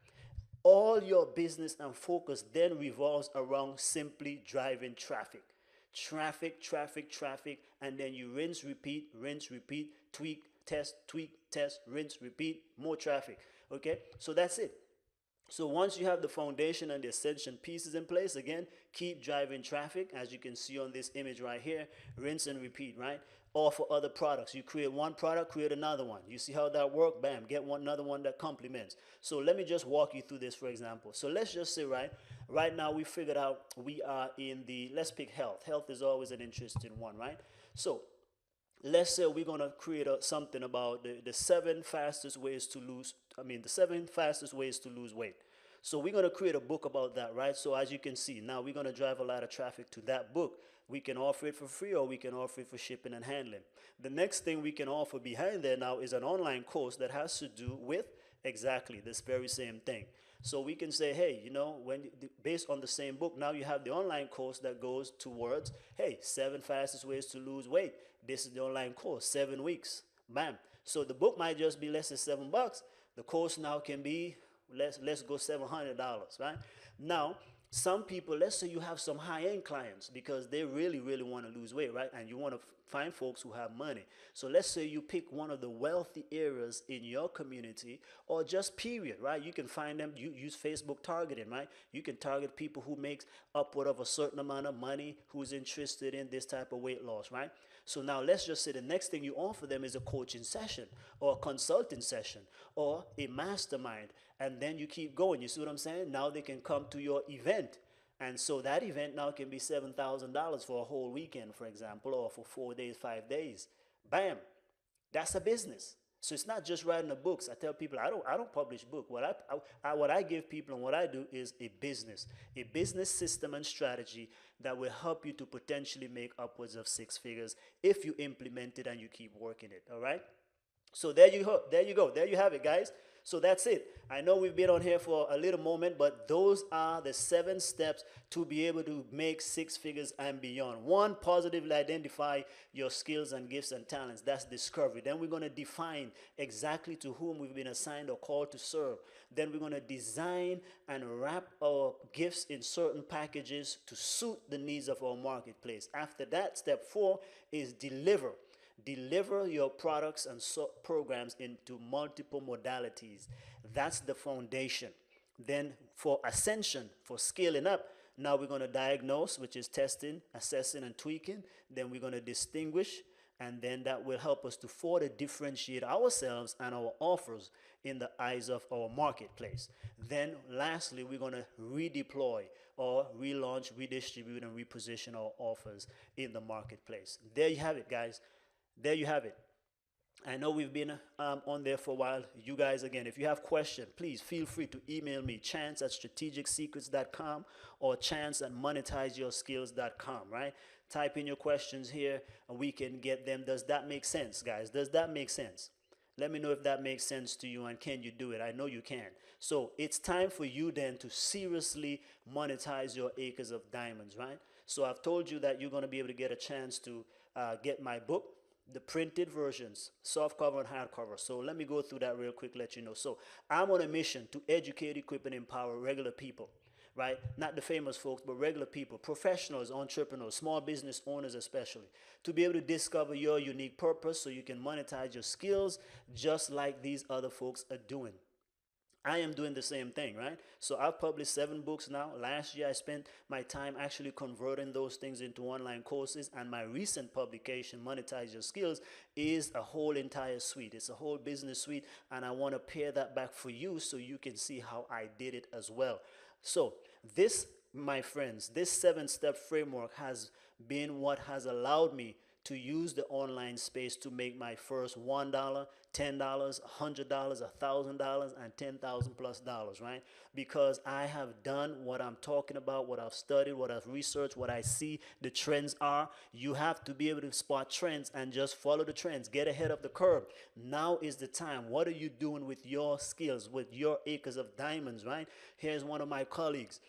all your business and focus then revolves around simply driving traffic. Traffic, traffic, traffic, and then you rinse, repeat, tweak, test, rinse, repeat, more traffic. Okay, so that's it. So once you have the foundation and the essential pieces in place, again, keep driving traffic, as you can see on this image right here, rinse and repeat, right? Or for other products, you create one product, create another one. You see how that works? Bam, get another one that complements. So let me just walk you through this, for example. So let's just say, right now we figured out we are in the, let's pick health. Health is always an interesting one, right? So let's say we're going to create something about the 7 fastest ways to lose, the 7 fastest ways to lose weight. So we're going to create a book about that, right? So as you can see, now we're going to drive a lot of traffic to that book. We can offer it for free, or we can offer it for shipping and handling. The next thing we can offer behind there now is an online course that has to do with exactly this very same thing. So we can say, hey, based on the same book, now you have the online course that goes towards, hey, 7 fastest ways to lose weight. This is the online course, 7 weeks. Bam. So the book might just be less than $7. The course now can be, let's go $700, right? Now, some people, let's say you have some high-end clients because they really, really want to lose weight, right? And you want to find folks who have money. So let's say you pick one of the wealthy areas in your community, or just period, right? You can find them, you use Facebook targeting, right? You can target people who makes upward of a certain amount of money, who's interested in this type of weight loss, right? So now let's just say the next thing you offer them is a coaching session or a consulting session or a mastermind. And then you keep going. You see what I'm saying? Now they can come to your event. And so that event now can be $7,000 for a whole weekend, for example, or for 4 days, 5 days. Bam, that's a business. So it's not just writing the books. I tell people I don't publish book. What I give people and what I do is a business system and strategy that will help you to potentially make upwards of six figures if you implement it and you keep working it. All right. So there you go. There you go. There you have it, guys. So that's it. I know we've been on here for a little moment, but those are the 7 steps to be able to make six figures and beyond. One, positively identify your skills and gifts and talents. That's discovery. Then we're going to define exactly to whom we've been assigned or called to serve. Then we're going to design and wrap our gifts in certain packages to suit the needs of our marketplace. After that, step 4 is deliver. Deliver your products and programs into multiple modalities. That's the foundation. Then for ascension, for scaling up, now we're going to diagnose, which is testing, assessing, and tweaking. Then we're going to distinguish, and then that will help us to further differentiate ourselves and our offers in the eyes of our marketplace. Then lastly, we're going to redeploy or relaunch, redistribute, and reposition our offers in the marketplace. There you have it, guys. There you have it. I know we've been on there for a while. You guys, again, if you have questions, please feel free to email me, chance@strategicsecrets.com or chance@monetizeyourskills.com, right? Type in your questions here and we can get them. Does that make sense, guys? Does that make sense? Let me know if that makes sense to you and can you do it? I know you can. So it's time for you then to seriously monetize your acres of diamonds, right? So I've told you that you're going to be able to get a chance to get my book, the printed versions, soft cover and hardcover. So let me go through that real quick, let you know. So I'm on a mission to educate, equip, and empower regular people, right? Not the famous folks, but regular people, professionals, entrepreneurs, small business owners especially, to be able to discover your unique purpose so you can monetize your skills just like these other folks are doing. I am doing the same thing, right? So I've published 7 books now. Last year I spent my time actually converting those things into online courses, and my recent publication, Monetize Your Skills, is a whole entire suite. It's a whole business suite, and I want to pair that back for you so you can see how I did it as well. So this, my friends, this 7-step framework has been what has allowed me to use the online space to make my first $1, $10, $100, $1,000, and $10,000+ right? Because I have done what I'm talking about, what I've studied, what I've researched, what I see the trends are. You have to be able to spot trends and just follow the trends. Get ahead of the curve. Now is the time. What are you doing with your skills, with your acres of diamonds, right? Here's one of my colleagues.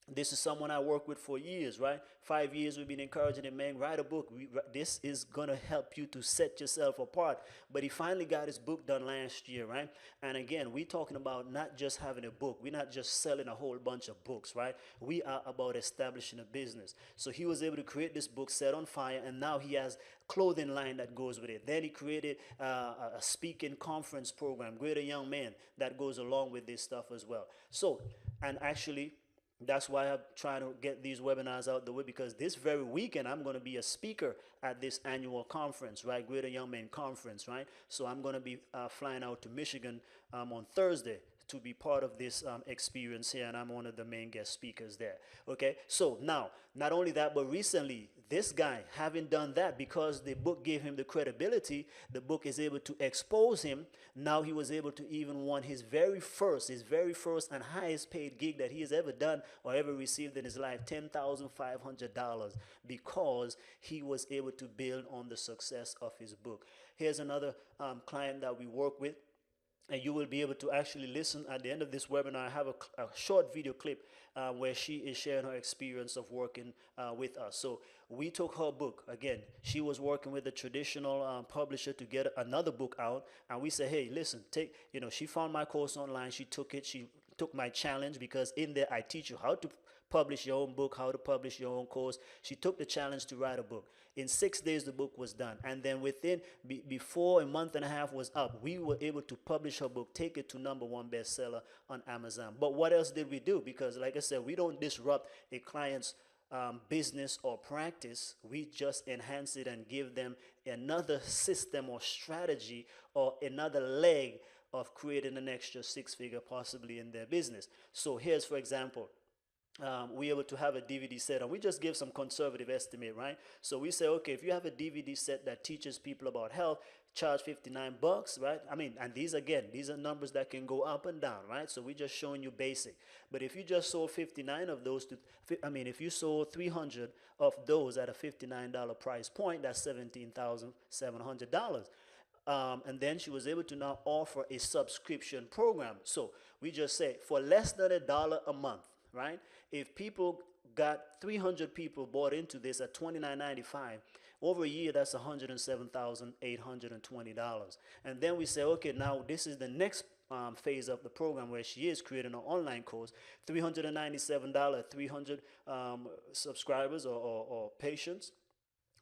This is someone I worked with for years, right? 5 years we've been encouraging him, man, write a book. This is going to help you to set yourself apart. But he finally got his book done last year, right? And again, we're talking about not just having a book. We're not just selling a whole bunch of books, right? We are about establishing a business. So he was able to create this book, Set on Fire, and now he has clothing line that goes with it. Then he created a speaking conference program, Greater Young Man, that goes along with this stuff as well. So, and actually, that's why I'm trying to get these webinars out the way, because this very weekend I'm going to be a speaker at this annual conference, right? Greater Young Men Conference, right? So I'm going to be flying out to Michigan on Thursday to be part of this experience here, and I'm one of the main guest speakers there. Okay, so now, not only that, but recently, this guy, having done that, because the book gave him the credibility, the book is able to expose him. Now he was able to even win his very first and highest paid gig that he has ever done or ever received in his life, $10,500, because he was able to build on the success of his book. Here's another client that we work with. And you will be able to actually listen at the end of this webinar. I have a short video clip where she is sharing her experience of working with us. So we took her book. Again, she was working with a traditional publisher to get another book out. And we said, hey, listen, she found my course online. She took it. She took my challenge, because in there I teach you how to publish your own book, how to publish your own course. She took the challenge to write a book. In 6 days, the book was done. And then before a month and a half was up, we were able to publish her book, take it to #1 bestseller on Amazon. But what else did we do? Because like I said, we don't disrupt a client's business or practice. We just enhance it and give them another system or strategy or another leg of creating an extra 6-figure possibly in their business. So here's, for example, we able to have a DVD set, and we just give some conservative estimate, right? So we say, okay, if you have a DVD set that teaches people about health, charge 59 bucks, right? I mean, and these again, these are numbers that can go up and down, right? So we just showing you basic. But if you just sold 59 of those to, I mean, if you sold 300 of those at a $59 price point, that's $17,700. And then she was able to now offer a subscription program. So we just say for less than $1 a month, right? If people got 300 people bought into this at $29.95, over a year that's $107,820. And then we say, okay, now this is the next phase of the program where she is creating an online course, $397, 300 subscribers or patients.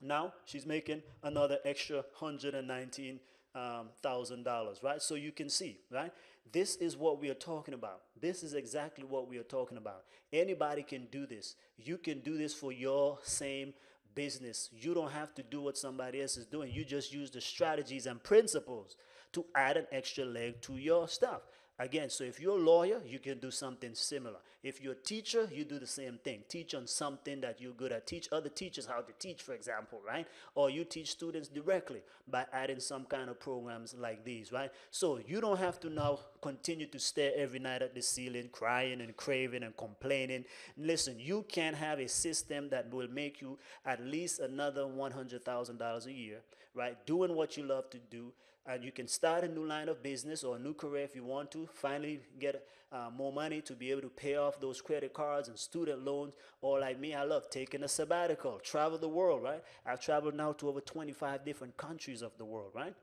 Now she's making another extra $119,000, right? So you can see, right? This is what we are talking about. This is exactly what we are talking about. Anybody can do this. You can do this for your same business. You don't have to do what somebody else is doing. You just use the strategies and principles to add an extra leg to your stuff. Again, so if you're a lawyer, you can do something similar. If you're a teacher, you do the same thing. Teach on something that you're good at. Teach other teachers how to teach, for example, right? Or you teach students directly by adding some kind of programs like these, right? So you don't have to now continue to stare every night at the ceiling, crying and craving and complaining. Listen, you can have a system that will make you at least another $100,000 a year, right? Doing what you love to do, and you can start a new line of business or a new career if you want to finally get more money to be able to pay off those credit cards and student loans. Or like me, I love taking a sabbatical, travel the world, right? I've traveled now to over 25 different countries of the world, right?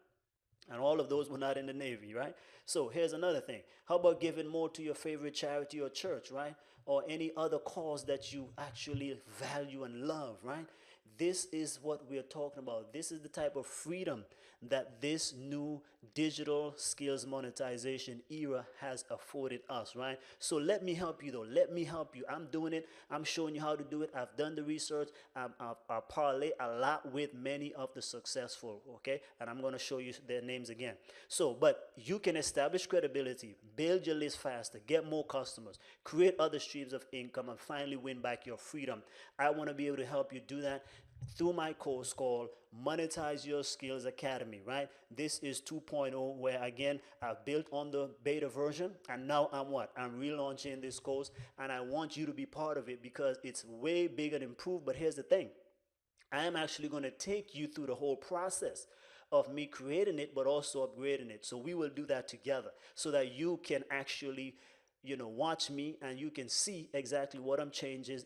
And all of those were not in the Navy, right? So here's another thing. How about giving more to your favorite charity or church, right? Or any other cause that you actually value and love, right? This is what we are talking about. This is the type of freedom that this new digital skills monetization era has afforded us, right? So let me help you though. Let me help you. I'm doing it. I'm showing you how to do it. I've done the research. I parlay a lot with many of the successful, okay? And I'm going to show you their names again. So, but you can establish credibility, build your list faster, get more customers, create other streams of income, and finally win back your freedom. I want to be able to help you do that through my course called Monetize Your Skills Academy, right? This is 2.0, where again, I've built on the beta version, and now I'm what? I'm relaunching this course, and I want you to be part of it because it's way bigger and improved. But here's the thing. I am actually going to take you through the whole process of me creating it, but also upgrading it. So we will do that together so that you can actually, watch me and you can see exactly what I'm changing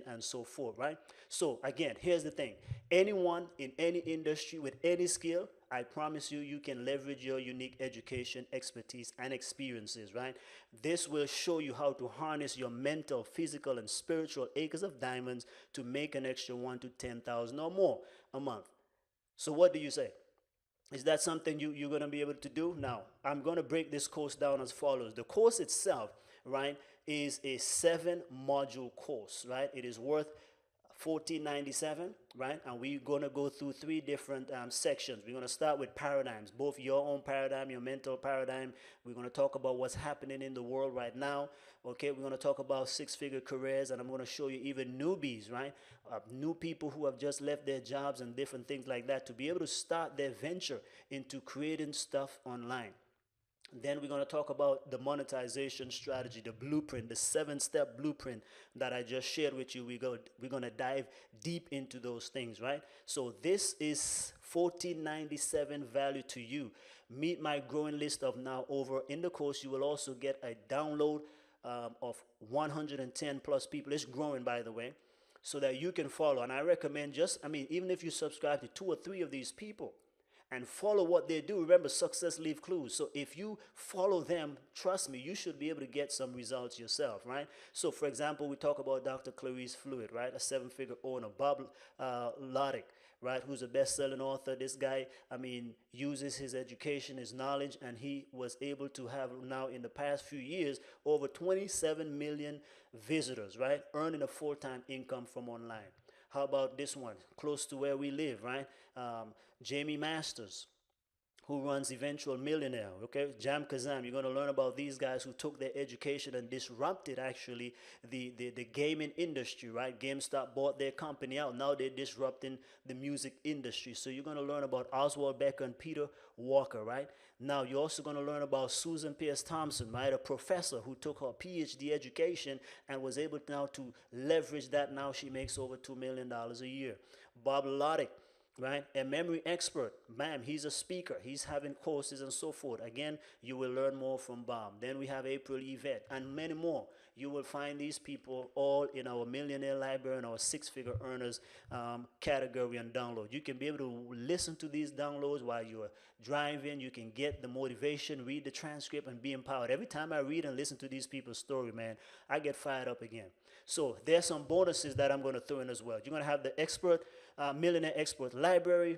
and so forth, right? So again, here's the thing. Anyone in any industry with any skill, I promise you, you can leverage your unique education, expertise, and experiences, right? This will show you how to harness your mental, physical, and spiritual acres of diamonds to make an extra 1 to 10,000 or more a month. So what do you say? Is that something you're going to be able to do? Now, I'm going to break this course down as follows. The course itself, right, is a 7-module course, right? It is worth $14.97, right? And we're going to go through 3 different sections. We're going to start with paradigms, both your own paradigm, your mental paradigm. We're going to talk about what's happening in the world right now. Okay, we're going to talk about 6-figure careers, and I'm going to show you even newbies, right? New people who have just left their jobs and different things like that to be able to start their venture into creating stuff online. Then we're going to talk about the monetization strategy, the blueprint, the 7-step blueprint that I just shared with you. We're going to dive deep into those things, right? So this is $14.97 value to you. Meet my growing list of now over. In the course, you will also get a download of 110 plus people. It's growing, by the way, so that you can follow. And I recommend even if you subscribe to 2 or 3 of these people, and follow what they do. Remember, success leave clues. So if you follow them, trust me, you should be able to get some results yourself, right? So for example, we talk about Dr. Clarice Fluid, right? A 7-figure owner. Bob Lodick, right? Who's a best-selling author. This guy, uses his education, his knowledge, and he was able to have now in the past few years over 27 million visitors, right? Earning a full-time income from online. How about this one? Close to where we live, right? Jamie Masters, who runs Eventual Millionaire, okay? Jam Kazam, you're going to learn about these guys who took their education and disrupted actually the gaming industry, right? GameStop bought their company out. Now they're disrupting the music industry. So you're going to learn about Oswald Becker and Peter Walker, right? Now you're also going to learn about Susan Pierce Thompson, right? A professor who took her PhD education and was able now to leverage that. Now she makes over $2 million a year. Bob Loddick, right? A memory expert. Bam, he's a speaker. He's having courses and so forth. Again, you will learn more from Bob. Then we have April Yvette and many more. You will find these people all in our Millionaire Library and our Six-Figure Earners category and download. You can be able to listen to these downloads while you're driving. You can get the motivation, read the transcript, and be empowered. Every time I read and listen to these people's story, man, I get fired up again. So there's some bonuses that I'm going to throw in as well. You're going to have the Millionaire Expert Library,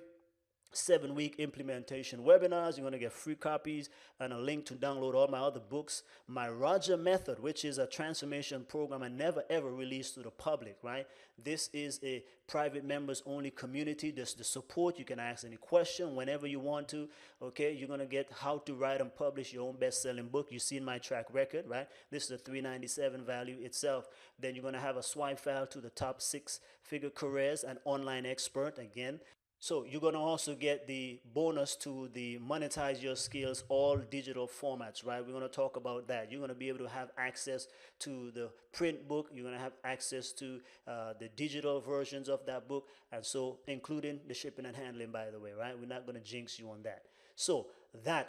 7-week implementation webinars. You're going to get free copies and a link to download all my other books. My Roger Method, which is a transformation program I never ever released to the public, right? This is a private members only community. There's the support. You can ask any question whenever you want to, okay? You're going to get how to write and publish your own best-selling book. You've seen my track record, right? This is a $397 value itself. Then you're going to have a swipe file to the top 6-figure careers and online expert again. So you're going to also get the bonus to the Monetize Your Skills all digital formats, right? We're going to talk about that. You're going to be able to have access to the print book. You're going to have access to the digital versions of that book, and so including the shipping and handling, by the way, right? We're not going to jinx you on that. So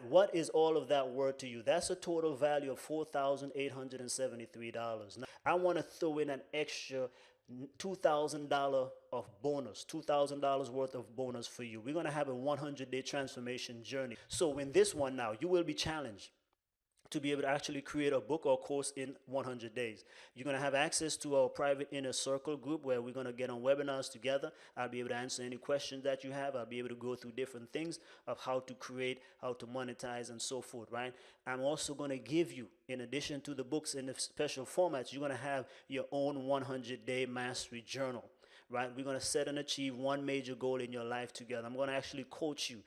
what is all of that worth to you? That's a total value of $4,873. Now, I want to throw in an extra $2,000 of bonus, $2,000 worth of bonus for you. We're going to have a 100-day transformation journey. So in this one now, you will be challenged to be able to actually create a book or course in 100 days. You're going to have access to our private inner circle group where we're going to get on webinars together. I'll be able to answer any questions that you have. I'll be able to go through different things of how to create, how to monetize, and so forth, right? I'm also going to give you, in addition to the books in the special formats, you're going to have your own 100-day mastery journal, right? We're going to set and achieve one major goal in your life together. I'm going to actually coach you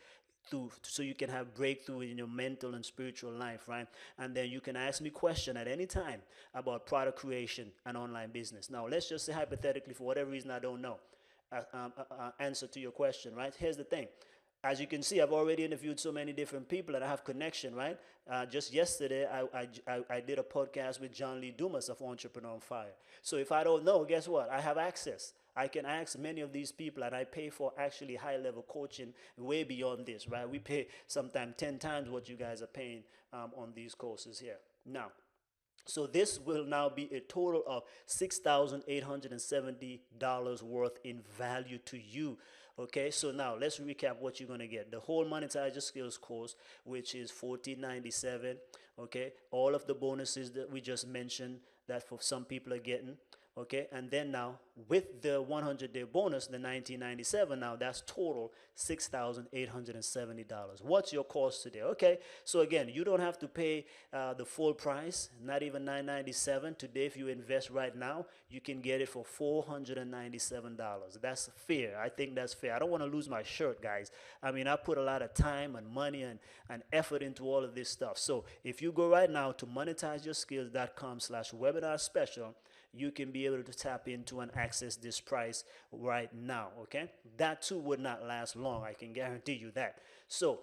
so you can have breakthrough in your mental and spiritual life, right? And then you can ask me question at any time about product creation and online business. Now, let's just say hypothetically, for whatever reason I don't know, answer to your question, right? Here's the thing. As you can see, I've already interviewed so many different people and I have connection, right? Just yesterday, I did a podcast with John Lee Dumas of Entrepreneur on Fire. So if I don't know, guess what? I have access. I can ask many of these people, and I pay for actually high-level coaching way beyond this, right? We pay sometimes 10 times what you guys are paying on these courses here. Now, so this will now be a total of $6,870 worth in value to you. Okay, so now let's recap what you're going to get. The whole Monetize Your Skills course, which is $1,497. Okay, all of the bonuses that we just mentioned that for some people are getting. Okay, and then now with the 100-day bonus, the $1,997, now that's total $6,870. What's your cost today? Okay, so again, you don't have to pay the full price, not even $997 today. If you invest right now, you can get it for $497. That's fair. I think that's fair. I don't want to lose my shirt, guys. I mean, I put a lot of time and money and effort into all of this stuff. So if you go right now to monetizeyourskills.com/webinar special, you can be able to tap into and access this price right now, okay? That too would not last long, I can guarantee you that. So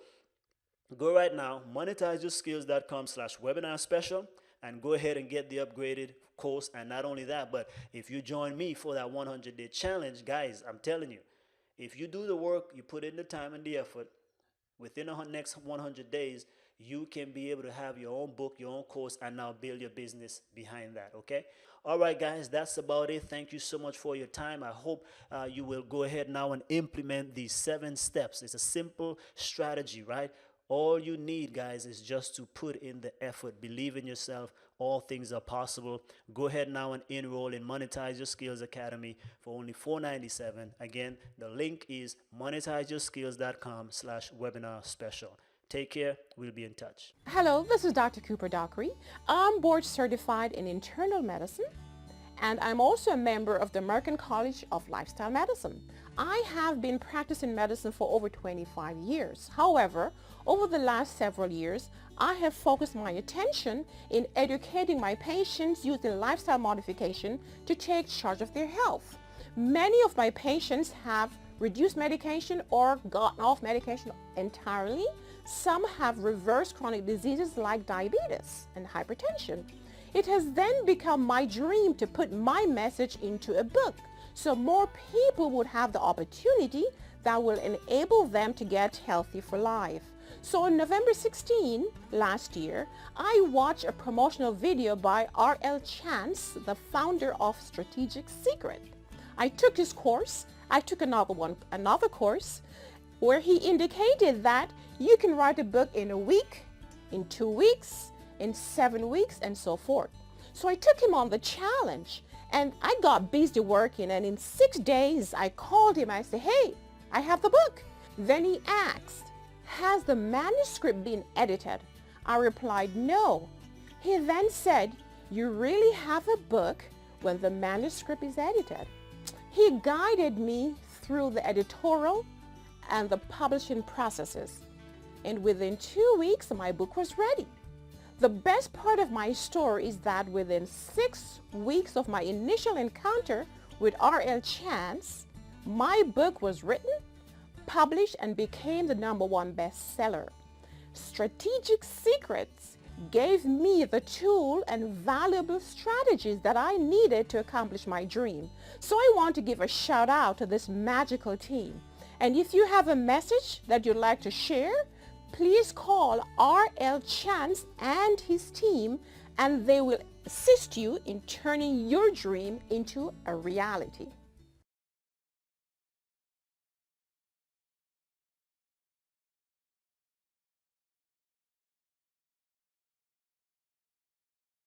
go right now, monetizeyourskills.com/webinar special, and go ahead and get the upgraded course. And not only that, but if you join me for that 100-day challenge, guys, I'm telling you, if you do the work, you put in the time and the effort, within the next 100 days, you can be able to have your own book, your own course, and now build your business behind that, okay? All right, guys, that's about it. Thank you so much for your time. I hope you will go ahead now and implement these 7 steps. It's a simple strategy, right? All you need, guys, is just to put in the effort. Believe in yourself. All things are possible. Go ahead now and enroll in Monetize Your Skills Academy for only $497. Again, the link is monetizeyourskills.com/webinar special. Take care. We'll be in touch. Hello, this is Dr. Cooper Dockery. I'm board certified in internal medicine, and I'm also a member of the American College of Lifestyle Medicine. I have been practicing medicine for over 25 years. However, over the last several years, I have focused my attention in educating my patients using lifestyle modification to take charge of their health. Many of my patients have reduced medication or gotten off medication entirely. Some have reversed chronic diseases like diabetes and hypertension. It has then become my dream to put my message into a book so more people would have the opportunity that will enable them to get healthy for life. So on November 16 last year, I watched a promotional video by R.L. Chance, the founder of Strategic Secret. I took his course. I took another course where he indicated that you can write a book in a week, in 2 weeks, in 7 weeks, and so forth. So I took him on the challenge, and I got busy working, and in 6 days I called him. I said, hey, I have the book. Then he asked, has the manuscript been edited? I replied, no. He then said, you really have a book when the manuscript is edited. He guided me through the editorial and the publishing processes, and within 2 weeks my book was ready. The best part of my story is that within 6 weeks of my initial encounter with R.L. Chance, my book was written, published, and became the #1 bestseller. Strategic Secrets gave me the tool and valuable strategies that I needed to accomplish my dream. So I want to give a shout out to this magical team. And if you have a message that you'd like to share, please call R.L. Chance and his team, and they will assist you in turning your dream into a reality.